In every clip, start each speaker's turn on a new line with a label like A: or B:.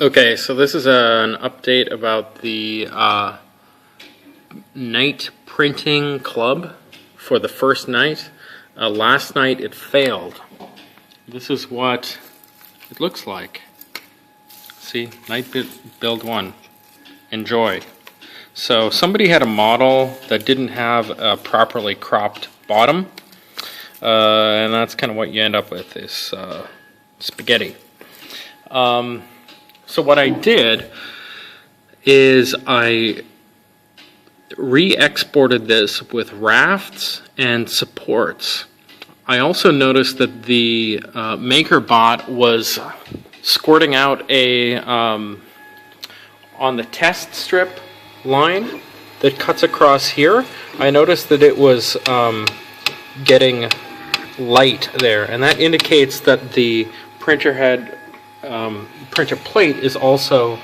A: Okay, so this is an update about the night printing club for the first night. Last night it failed. This is what it looks like. See, night build 1. Enjoy. So somebody had a model that didn't have a properly cropped bottom, and that's kind of what you end up with, is spaghetti. So what I did is I re-exported this with rafts and supports. I also noticed that the MakerBot was squirting out a on the test strip line that cuts across here. I noticed that it was getting light there, and that indicates that the printer head printer plate is also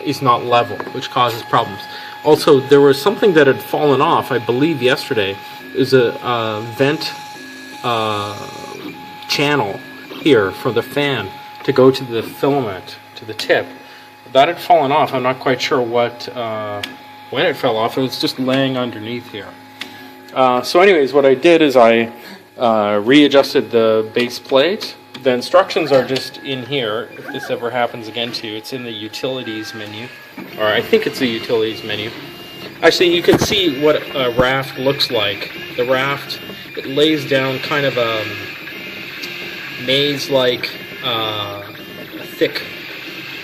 A: is not level, which causes problems. Also, there was something that had fallen off, I believe yesterday. Is a vent channel here for the fan to go to the filament, to the tip. That had fallen off. I'm not quite sure what when it fell off. It was just laying underneath here. So anyways, what I did is I readjusted the base plate. The instructions are just in here. If this ever happens again to you, it's in the utilities menu, or I think it's the utilities menu. Actually, you can see what a raft looks like. The raft, it lays down kind of a maze-like thick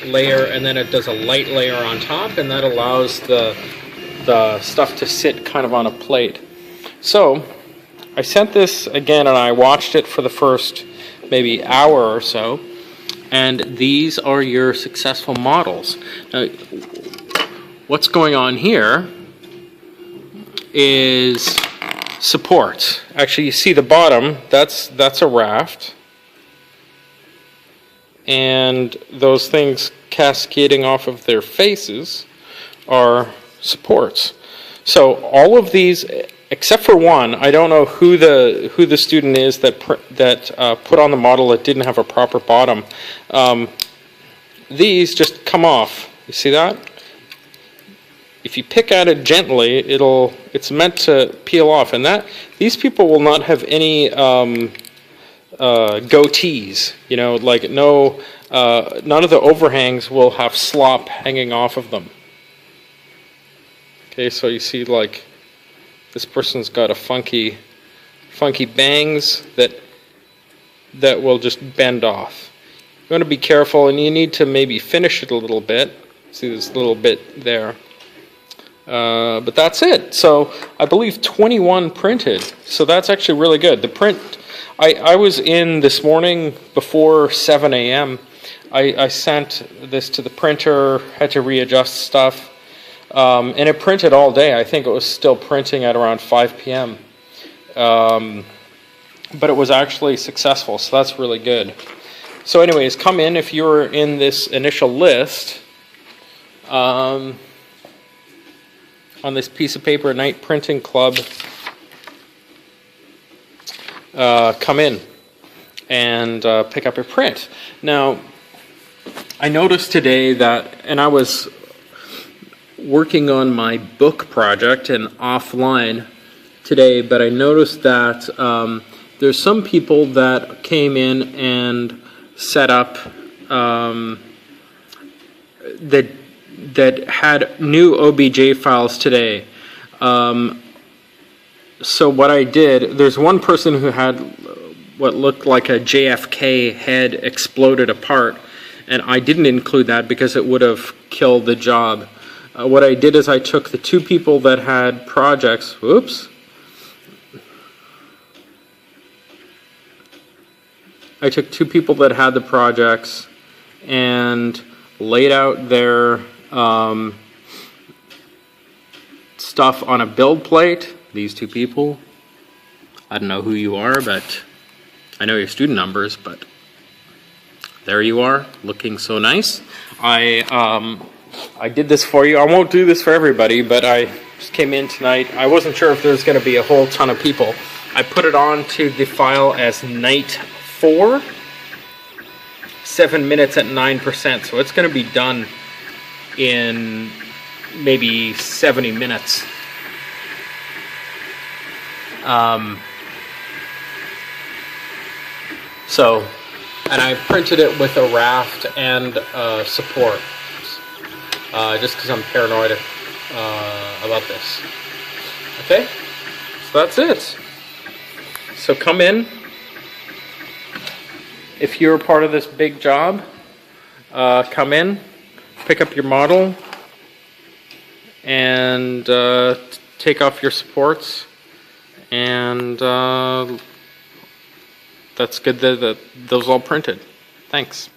A: layer, and then it does a light layer on top, and that allows the stuff to sit kind of on a plate. So I sent this again, and I watched it for the first maybe hour or so, and these are your successful models. Now, what's going on here is supports. Actually, you see the bottom, that's a raft, and those things cascading off of their faces are supports. So all of these, except for one, I don't know who the student is that put on the model that didn't have a proper bottom. These just come off. You see that? If you pick at it gently, it's meant to peel off, and these people will not have any goatees. You know, like none of the overhangs will have slop hanging off of them. Okay, so you see, like, this person's got a funky bangs that will just bend off. You want to be careful, and you need to maybe finish it a little bit. See this little bit there. But that's it. So I believe 21 printed. So that's actually really good. The print, I was in this morning before 7 a.m. I sent this to the printer, had to readjust stuff. And it printed all day. I think it was still printing at around 5 p.m. But it was actually successful, so that's really good. So anyways, come in if you're in this initial list. On this piece of paper, Night Printing Club, come in and pick up your print. Now, I noticed today that, and I was working on my book project and offline today, but I noticed that there's some people that came in and set up that had new OBJ files today. So what I did, there's one person who had what looked like a JFK head exploded apart, and I didn't include that because it would have killed the job. What I did is I took the two people that had projects, I took two people that had the projects and laid out their stuff on a build plate. These two people, I don't know who you are, but I know your student numbers, but there you are, looking so nice. I did this for you. I won't do this for everybody, but I just came in tonight. I wasn't sure if there was going to be a whole ton of people. I put it on to the file as night 4. 7 minutes at 9%, so it's going to be done in maybe 70 minutes. And I printed it with a raft and support, just because I'm paranoid about this. Okay, so that's it. So come in. If you're part of this big job, come in, pick up your model, and take off your supports, and that's good that those all printed. Thanks.